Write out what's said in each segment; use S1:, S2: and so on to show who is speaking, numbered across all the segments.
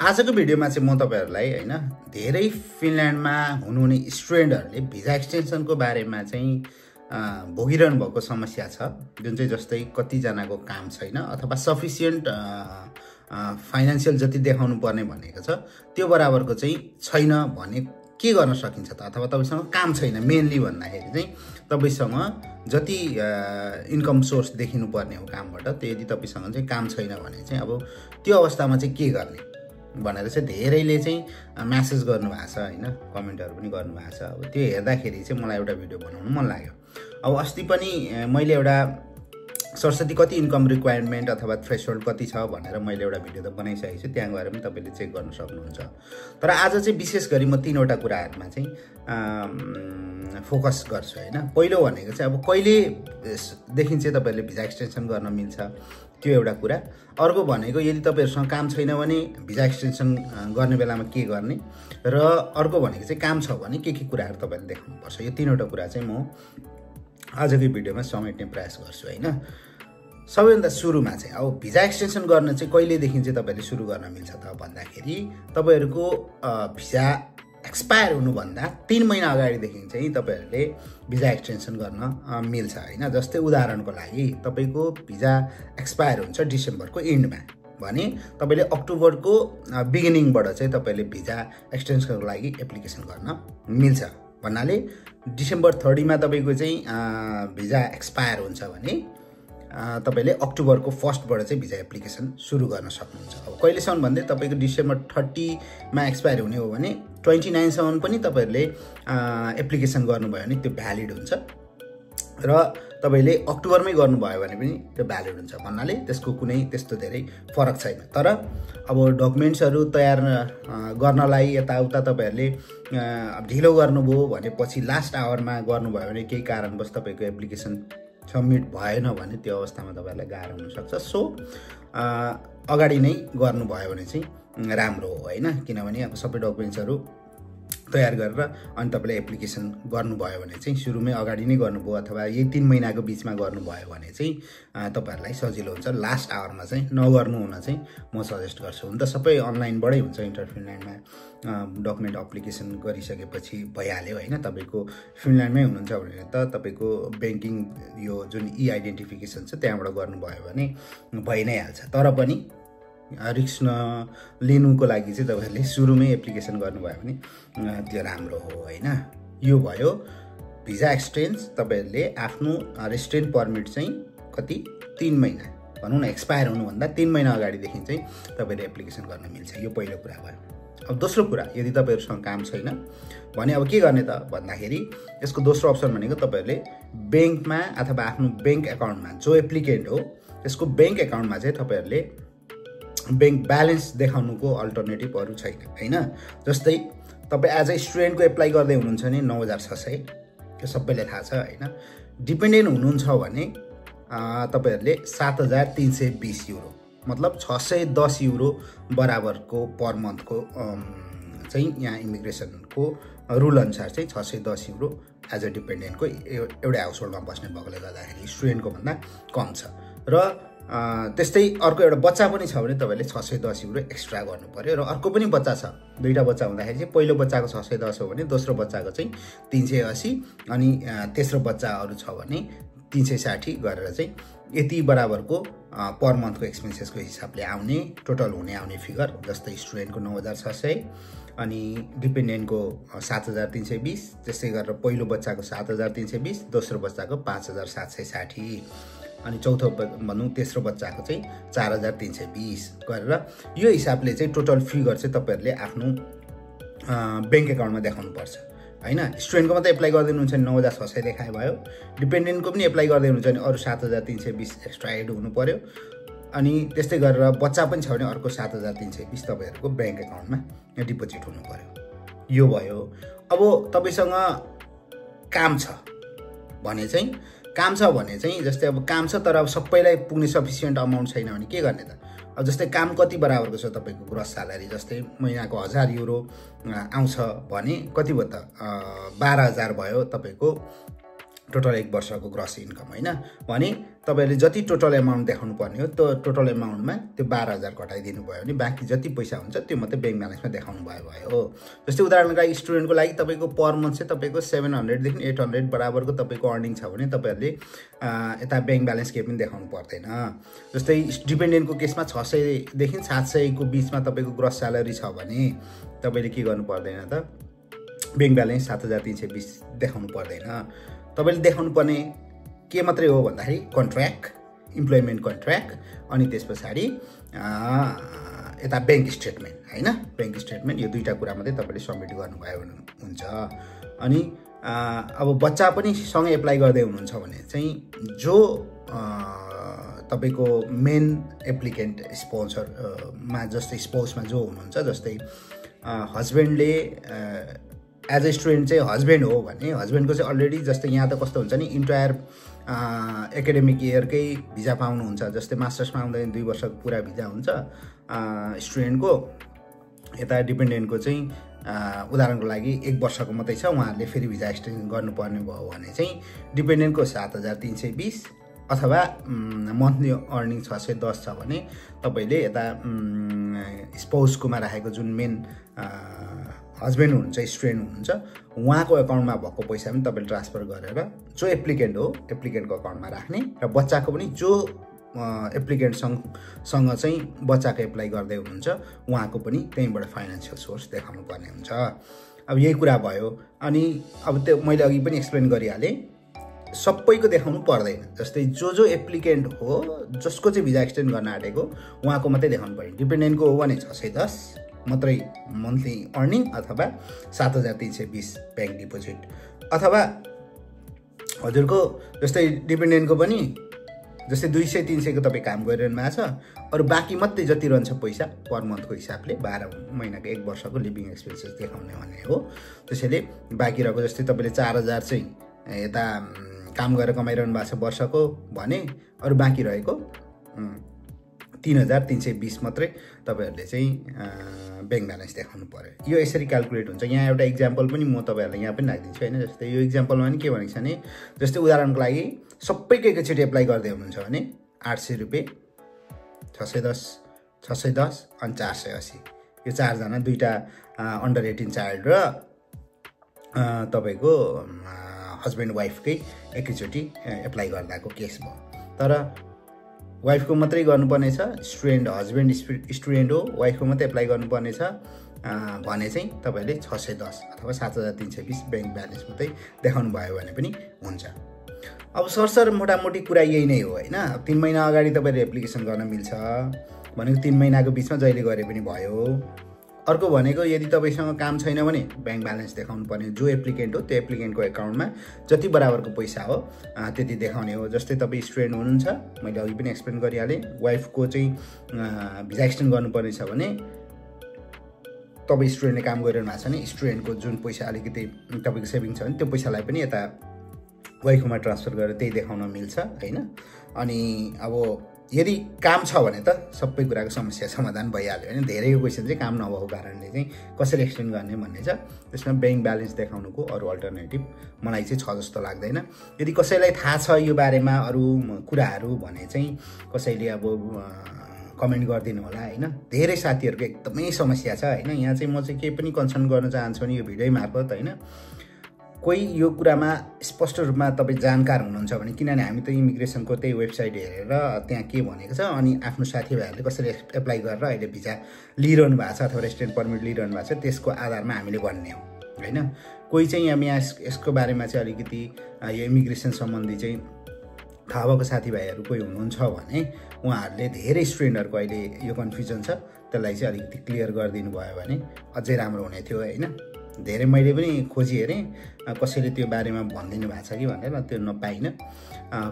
S1: आजको भिडियोमा चाहिँ म तपाईहरुलाई हैन धेरै फिनल्यान्डमा हुनुहुने स्टुडेन्टहरुले भिजा एक्सटेन्सनको बारेमा चाहिँ भोगिरहनु भएको समस्या छ जुन चाहिँ जस्तै कति जनाको काम छैन अथवा सफिसिएन्ट फाइनान्शियल जति देखाउनु पर्ने भनेको छ त्यो बराबरको चाहिँ छैन भने के गर्न सकिन्छ त अथवा तपाईसँग काम छैन मेनली भन्दाखेरि चाहिँ तपाईसँग जति इन्कम सोर्स देखिनु पर्ने हो कामबाट त्यो यदि तपाईसँग चाहिँ काम छैन भने चाहिँ अब त्यो अवस्थामा चाहिँ के गर्ने भनेर चाहिँ धेरैले चाहिँ मेसेज गर्नुभएको छ हैन कमेन्टहरु पनि गर्नुभएको छ अब त्यो हेर्दाखेरि चाहिँ मलाई एउटा भिडियो बनाउन मन लाग्यो अब अस्ति पनि मैले एउटा सरस्वती कति इन्कम रिक्वायरमेन्ट अथवा थ्रेशोल्ड कति छ भनेर मैले एउटा भिडियो त बनाइसकेको छु त्यहाँ गएर पनि तपाईले चेक गर्न सक्नुहुन्छ तर आज चाहिँ विशेष गरी म तीनवटा कुराहरुमा चाहिँ फोकस गर्छु हैन पहिलो भनेको चाहिँ अब कहिले देखि चाहिँ तपाईले भिजा एक्सटेन्सन गर्न मिल्छ त्यो एउटा कुरा अर्को भनेको यदि तपाईहरुसँग काम छैन भने भिजा एक्सटेन्सन गर्ने बेलामा के गर्ने र अर्को भनेको चाहिँ काम छ भने के कुराहरु तपाईले देख्नु पर्छ यो तीनवटा कुरा चाहिँ म आजको भिडियोमा समेट्ने प्रयास गर्छु हैन सबैभन्दा सुरुमा चाहिँ अब भिजा एक्सटेन्सन गर्न चाहिँ कहिले देखि चाहिँ तपाईले सुरु गर्न मिल्छ त भन्दाखेरि तपाईहरुको भिजा एक्सपायर हुनु भन्दा 3 महिना अगाडि देखि चाहिँ तपाईहरुले भिजा एक्सटेन्सन गर्न मिल्छ हैन जस्तै उदाहरणको लागि तपाईको भिजा एक्सपायर हुन्छ डिसेम्बरको एन्डमा भने तपाईले अक्टोबरको बिगिनिङबाट चाहिँ तपाईले भिजा एक्सटेन्सनको लागि एप्लिकेसन गर्न मिल्छ भन्नाले डिसेम्बर 30 मा तपाईको चाहिँ भिजा एक्सपायर हुन्छ भने तपाईले अक्टोबरको 1st बाट चाहिँ भिजा एप्लिकेसन सुरु गर्न सक्नुहुन्छ अब कहिलेसम्म भन्दै तपाईको डिसेम्बर 30 मा एक्सपायर हुने हो भने 29 सम्म पनि तपाईहरुले एप्लिकेसन गर्नुभयो भने त्यो भ्यालिड हुन्छ र तपाईले अक्टोबरमै गर्नुभयो भने पनि त्यो भ्यालिड हुन्छ भन्नाले त्यसको कुनै त्यस्तो धेरै फरक छैन तर अब डकुमेन्ट्सहरु तयार गर्नलाई यताउता तपाईहरुले ढिलो गर्नुभयो भने पछि लास्ट आवरमा गर्नुभयो भने केही कारणवश तपाईको एप्लिकेसन सबमिट भएन भने त्यो अवस्थामा तपाईहरुलाई गाह्रो हुन सक्छ सो अगाडि नै गर्नुभयो भने चाहिँ राम्रो हो हैन किनभने अब सबै डकुमेन्ट्सहरु तयार गरेर अनि तपाईले एप्लिकेसन गर्नुभयो भने चाहिँ सुरुमै अगाडि नै गर्नुभयो अथवा यही 3 महिनाको बीचमा गर्नुभयो भने चाहिँ तपाईहरुलाई सजिलो हुन्छ लास्ट आवरमा चाहिँ नगर्नु हुन चाहिँ म सजेस्ट गर्छु हुन त सबै अनलाइनबाटै हुन्छ इन्टर फिनल्यान्डमा डकुमेन्ट एप्लिकेसन गरिसकेपछि भइहाल्यो हैन तपाईको फिनल्यान्डमै हुनुहुन्छ भने त तपाईको बैंकिङ यो जुन ई आइडेन्टिफिकेसन छ त्यहाँबाट गर्नुभयो भने भइ नै हाल्छ तर पनि रिस्क लिनुको लागि चाहिँ तपाईहरुले सुरुमै एप्लिकेसन गर्नुभयो भने त्यो राम्रो हो हैन यो भयो भिजा एक्सटेन्स तपाईहरुले आफ्नो रेसिडेन्ट परमिट चाहिँ कति 3 महिना भनौं न एक्सपायर हुनु भन्दा 3 महिना अगाडि देखि चाहिँ तपाईले एप्लिकेसन गर्न मिल्छ यो पहिलो कुरा भयो अब दोस्रो कुरा यदि तपाईहरुसँग काम छैन भने अब के गर्ने त भन्दाखेरि यसको दोस्रो अप्सन भनेको तपाईहरुले बैंकमा अथवा आफ्नो बैंक अकाउन्टमा जो एप्लिकेन्ट हो त्यसको बैंक अकाउन्टमा चाहिँ तपाईहरुले बैंक ब्यालेन्स देखाउनुको अल्टरनेटिभ अरु छैन हैन जस्तै तपाई एज अ स्टुडेन्टको एप्लाई गर्दै हुनुहुन्छ भने 9600 त्यो सबैले थाहा छ हैन डिपेन्डेन्ट हुनुहुन्छ भने तपाईहरुले 7320 युरो मतलब 610 युरो बराबरको पर मन्थको चाहिँ यहाँ इमिग्रेसनको रुल अनुसार चाहिँ 610 युरो एज अ डिपेन्डेन्टको एउटा हाउसहोल्डमा बस्ने भएकोले गर्दाखेरि स्टुडेन्टको भन्दा कम छ र त्यस्तै अर्को एउटा बच्चा पनि छ भने तपाईले 610 युरो एक्स्ट्रा गर्नु पर्यो र अर्को पनि बच्चा छ दुईटा बच्चा हुँदाखेरि चाहिँ पहिलो बच्चाको 610 हो भने दोस्रो बच्चाको चाहिँ 380 अनि तेस्रो बच्चा अरु छ भने 360 गरेर चाहिँ यति बराबरको पर मन्थको एक्सपेन्सेसको हिसाबले आउने टोटल हुने आउने फिगर जस्तै स्टुडेन्टको 9600 अनि डिपेन्डेन्टको 7320 त्यसै गरेर पहिलो बच्चाको 7320 दोस्रो बच्चाको 5760 अनि चौथो भनौं तेस्रो बच्चाको चाहिँ 4320 गरेर यो हिसाबले चाहिँ टोटल फिगर चाहिँ तपाईहरुले आफ्नो बैंक अकाउन्टमा देखाउनु पर्छ हैन स्टुडेन्टको मात्रै एप्लाई गर्दै हुनुहुन्छ भने 9600 देखाए भयो डिपेन्डेन्टको पनि एप्लाई गर्दै हुनुहुन्छ भने अरु 7320 एक्स्ट्रा एड हुनु पर्यो अनि त्यस्तै गरेर बच्चा पनि छ भने अर्को 7320 तपाईहरुको बैंक अकाउन्टमा डिपोजिट हुनु पर्यो यो भयो अब तपाईसँग काम छ भने चाहिँ जस्तै अब काम छ तर अब सबैलाई पुग्ने सफिसिएन्ट अमाउन्ट छैन भने के गर्ने त अब जस्तै काम कति बराबरको छ तपाईको ग्रस स्यालेरी जस्तै महिनाको 1000 युरो आउँछ भने कति भयो त 12000 भयो तपाईको टोटल 1 वर्षको ग्रस इन्कम हैन भने तपाईले जति टोटल एमाउन्ट देखाउनु पर्ने हो त्यो टोटल एमाउन्टमा त्यो 12,000 घटाइदिनु भयो भने बाँकी जति पैसा हुन्छ त्यो मात्रै बैंक ब्यालेन्समा देखाउनु भयो जस्तै उदाहरणको लागि स्टुडेन्टको लागि तपाईको पर मंथ चाहिँ तपाईको 700 देखि 800 बराबरको तपाईको अर्निङ छ भने तपाईहरुले यता बैंक ब्यालेन्स के पनि देखाउनु पर्दैन जस्तै डिपेन्डेन्टको केसमा 600 देखि 700 को बीचमा तपाईको ग्रस स्यालेरी छ भने तपाईले के गर्नु पर्दैन त बैंक ब्यालेन्स 7320 देखाउनु पर्दैन तपाईले देखाउनु पर्ने के मात्रै हो भन्दाखेरि कन्ट्र्याक्ट इम्प्लोइमेन्ट कन्ट्र्याक्ट अनि त्यसपछि यता बैंक स्टेटमेन्ट हैन बैंक स्टेटमेन्ट यो दुईटा कुरा मात्रै तपाईले सबमिट गर्नुभयो भने हुन्छ अनि अब बच्चा पनि सँगै एप्लाई गर्दै हुनुहुन्छ भने चाहिँ जो तपाईको मेन एप्लिकेन्ट स्पोन्सर मा जस्तै स्पोर्ट्समा जो हुनुहुन्छ जस्तै हस्बेन्डले एज अ स्टुडेन्ट चाहिँ हस्बेन्ड हो भने हस्बेन्डको चाहिँ अलरेडी जस्तै यहाँ त कस्तो हुन्छ नि इन्टायर एकाडेमिक इयरकै भिजा पाउनुहुन्छ जस्तै मास्टर्समा आउँदा 2 वर्षको पुरा भिजा हुन्छ स्टुडेन्टको यता डिपेन्डेन्टको चाहिँ उदाहरणको लागि 1 वर्षको मात्रै छ उहाँहरूले फेरि भिजा एक्सटेन्सन गर्नुपर्ने भयो भने चाहिँ डिपेन्डेन्टको 7320 अथवा मन्थली अर्निङ 610 छ भने तपाईले यता स्पाउसकोमा राखेको जुन मेन हस्बेन्ड हुनुहुन्छ स्टुडेन्ट हुनुहुन्छ उहाँको एकाउन्टमा भएको पैसा पनि तपाईले ट्रान्सफर गरेर जो एप्लिकेन्ट हो एप्लिकेन्टको एकाउन्टमा राख्ने र बच्चाको पनि जो एप्लिकेन्ट सँग चाहिँ बच्चाको एप्लाई गर्दै हुनुहुन्छ उहाँको पनि त्यहीबाट फाइनान्शियल सोर्स देखाउनु पर्ने हुन्छ अब यही कुरा भयो अनि अब त्यो मैले अघि पनि एक्सप्लेन गरिहालेँ सबैको देखाउनु पर्दैन जस्तै जो एप्लिकेन्ट हो जसको चाहिँ भिजा एक्सटेन्ड गर्न आँटेको उहाँको मात्रै देखाउनु पर्यो डिपेन्डेन्टको हो भने 610 मात्रै मन्थली अर्निङ अथवा 7320 बैंक डिपोजिट अथवा हजुरको जस्तै डिपेन्डेन्टको पनि जस्तै 200-300 को तपाईँ काम गरिरहनु भएको छ अरू बाँकी मात्रै जति रहन्छ पैसा पर मन्थको हिसाबले 12 महिनाको 1 वर्षको लिभिङ एक्सपेन्सेस देखाउने भन्ने हो त्यसैले बाँकी रहेको जस्तै तपाईँले 4000 चाहिँ यता काम गरेर कमाइरहनु भएको छ वर्षको भने अरू बाँकी रहेको 3320 मात्रै तपाईहरुले चाहिँ बैंक ब्यालेन्स देखाउनु पर्यो यो यसरी क्याल्कुलेट हुन्छ यहाँ एउटा एक्जाम्पल पनि म तपाईहरुलाई यहाँ पनि राख्दिन्छु हैन जस्तै यो एक्जाम्पलमा नि के भनेको छ भने जस्तै उदाहरणको लागि सबैको एकैचोटी एप्लाई गर्दै हुनुहुन्छ भने 800 रुपैयाँ 610 610 अनि 480 यो 4 जना दुईटा अन्डर 18 चाइल्ड र तपाईको हस्बेन्ड वाइफकै एकैचोटी एप्लाई गर्दाको केस भयो तर वाइफको मात्रै गर्नुपर्ने छ स्टुडेन्ट हस्बेन्ड स्टुडेन्ट हो वाइफको मात्रै एप्लाई गर्नुपर्ने छ भने चाहिँ तपाईले 610 अथवा 7320 बैंक ब्यालेन्स मात्रै देखाउनु भयो भने पनि हुन्छ अब सरसर मोटामोटी कुरा यही नै हो हैन 3 महिना अगाडि तपाईले एप्लिकेसन गर्न मिल्छ भनेको 3 महिनाको बीचमा जहिले गरे पनि भयो अर्को भनेको यदि तपाईसँग काम छैन भने बैंक ब्यालेन्स देखाउनु पर्ने जो एप्लिकेन्ट हो त्यो एप्लिकेन्टको एकाउन्टमा जति बराबरको पैसा हो त्यति देखाउने हो जस्तै तपाई स्टुडेन्ट हुनुहुन्छ मैले अघि पनि एक्सप्लेन गरिहालेँ वाइफको चाहिँ भिजा एक्सटेन्ड गर्नुपर्ने छ भने तपाई स्टुडेन्टले काम गरिरहनु भएको छ भने स्टुडेन्टको जुन पैसा अलिकति तपाईको सेभिङ छ भने त्यो पैसालाई पनि यता वाइफमा ट्रान्सफर गरेर त्यही देखाउन मिल्छ हैन अनि अब यदि काम छ भने त सबै कुराको समस्या समाधान भइहाल्यो हैन धेरैको क्वेशन चाहिँ काम नभएको कारणले चाहिँ कसरी एक्सटेन्ड गर्ने भन्ने छ त्यसमा बैंक ब्यालेन्स देखाउनुको अरु अल्टरनेटिभ मलाई चाहिँ छ जस्तो लाग्दैन यदि कसैलाई थाहा छ यो बारेमा अरु कुराहरु भने चाहिँ कसैले अब कमेन्ट गरिदिनु होला हैन धेरै साथीहरुको एकदमै समस्या छ हैन यहाँ चाहिँ म चाहिँ के पनि कन्सर्न गर्न चाहन्छु नि यो भिडियो मार्फत हैन कोही यो कुरामा स्पष्ट रूपमा तपाई जानकार हुनुहुन्छ भने किनभने हामी त इमिग्रेसनको त्यही वेबसाइट हेरेर त्यहाँ के भनेको छ अनि आफ्नो साथीभाइहरुले कसरी एप्लाई गरेर अहिले भिजा लिइरहनु भएको छ अथवा रेसिडेन्ट परमिट लिइरहनु भएको छ त्यसको आधारमा हामीले भन्ने हो हैन कोही चाहिँ यहाँ यसको बारेमा चाहिँ अलिकति यो इमिग्रेसन सम्बन्धी चाहिँ थाहा भएको साथीभाइहरु कोही हुनुहुन्छ भने उहाँहरुले धेरै स्टुडेन्टहरुको अहिले यो कन्फ्युजन छ त्यसलाई चाहिँ अलिकति क्लियर गरिदिनु भयो भने अझै राम्रो हुने थियो हैन धेरै मैले पनि खोजी हेरेँ कसैले त्यो बारेमा भनिदिनु भएको छ कि भनेर त्यो नपाइन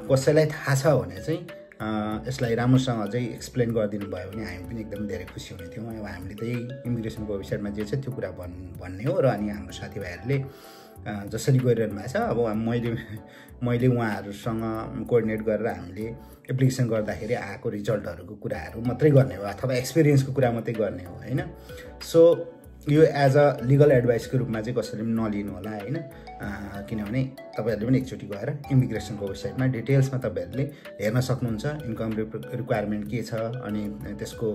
S1: कसैलाई थाहा छ भने चाहिँ यसलाई राम्रोसँग अझै एक्सप्लेन गरिदिनु भयो भने हामी पनि एकदम धेरै खुसी हुने थियौँ अब हामीले त्यही इमिग्रेसनको वेबसाइटमा जे छ त्यो कुरा भन्ने हो र अनि हाम्रो साथीभाइहरुले जसरी गरिरहनु भएको छ अब मैले उहाँहरुसँग कोअर्डिनेट गरेर हामीले एप्लिकेसन गर्दाखेरि आएको रिजल्टहरुको कुराहरु मात्रै गर्ने हो अथवा एक्सपिरियन्सको कुरा मात्रै गर्ने हो हैन सो यो एज अ लिगल एडभाइसको रूपमा चाहिँ कसैले पनि नलिनु होला होइन, किनभने तपाईँहरूले पनि एकचोटि गएर इमिग्रेसनको वेबसाइटमा डिटेल्समा तपाईँहरूले हेर्न सक्नुहुन्छ इन्कम रिक्वायरमेन्ट के छ अनि त्यसको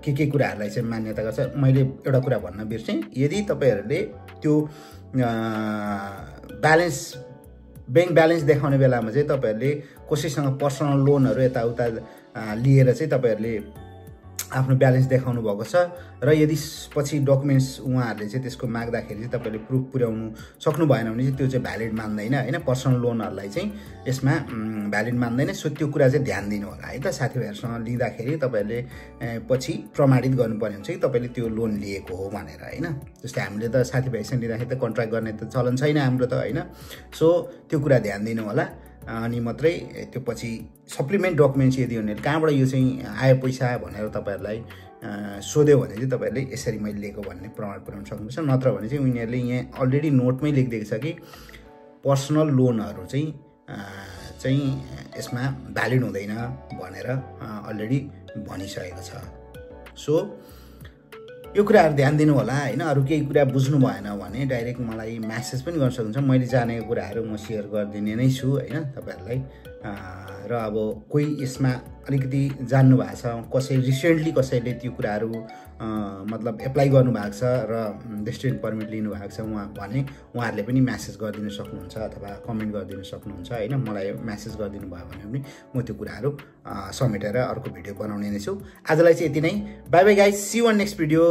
S1: के कुराहरूलाई चाहिँ मान्यता गर्छ। मैले एउटा कुरा भन्न बिर्सेँ, यदि तपाईँहरूले त्यो ब्याङ्क ब्यालेन्स देखाउने बेलामा चाहिँ तपाईँहरूले कसैसँग पर्सनल लोनहरू यताउता लिएर चाहिँ तपाईँहरूले आफ्नो ब्यालेन्स देखाउनु भएको छ र यदि पछि डकुमेन्ट्स उहाँहरूले चाहिँ त्यसको माग्दाखेरि चाहिँ तपाईँले प्रुफ पुर्याउनु सक्नु भएन भने चाहिँ त्यो चाहिँ भ्यालिड मान्दैन होइन, पर्सनल लोनहरूलाई चाहिँ यसमा भ्यालिड मान्दैन। सो त्यो कुरा चाहिँ ध्यान दिनु होला है त। साथीभाइहरूसँग लिँदाखेरि तपाईँहरूले पछि प्रमाणित गर्नुपर्ने हुन्छ कि तपाईँले त्यो लोन लिएको हो भनेर होइन। जस्तै हामीले त साथीभाइसँग लिँदाखेरि त कन्ट्र्याक्ट गर्ने त चलन छैन हाम्रो त होइन। सो त्यो कुरा ध्यान दिनु होला अनि मात्रै त्यो पछि सप्लिमेन्ट डकुमेन्ट्स यदि उनीहरूले कहाँबाट यो चाहिँ आयो पैसा भनेर तपाईँहरूलाई सोध्यो भने चाहिँ तपाईँहरूले यसरी मैले लिएको भन्ने प्रमाण पुर्याउन सक्नुहुन्छ। नत्र भने चाहिँ उनीहरूले यहाँ अलरेडी नोटमै लेखिदिएको छ कि पर्सनल लोनहरू चाहिँ यसमा भ्यालिड हुँदैन भनेर अलरेडी भनिसकेको छ। सो यो कुराहरू ध्यान दिनु होला होइन। अरू केही कुरा बुझ्नु भएन भने डाइरेक्ट मलाई म्यासेज पनि गर्न सक्नुहुन्छ, मैले जानेको कुराहरू म सेयर गरिदिने नै छु होइन तपाईँहरूलाई। र अब कोही यसमा अलिकति जान्नु भएको छ, रिसेन्टली कसैले त्यो कुराहरू मतलब एप्लाई गर्नुभएको छ र रेसिडेन्ट परमिट लिनुभएको छ उहाँहरूले पनि म्यासेज गरिदिनु सक्नुहुन्छ अथवा कमेन्ट गरिदिनु सक्नुहुन्छ होइन। मलाई म्यासेज गरिदिनु भयो भने पनि म त्यो कुराहरू समेटेर अर्को भिडियो बनाउने नै छु। आजलाई चाहिँ यति नै। Bye bye guys, see you on next video.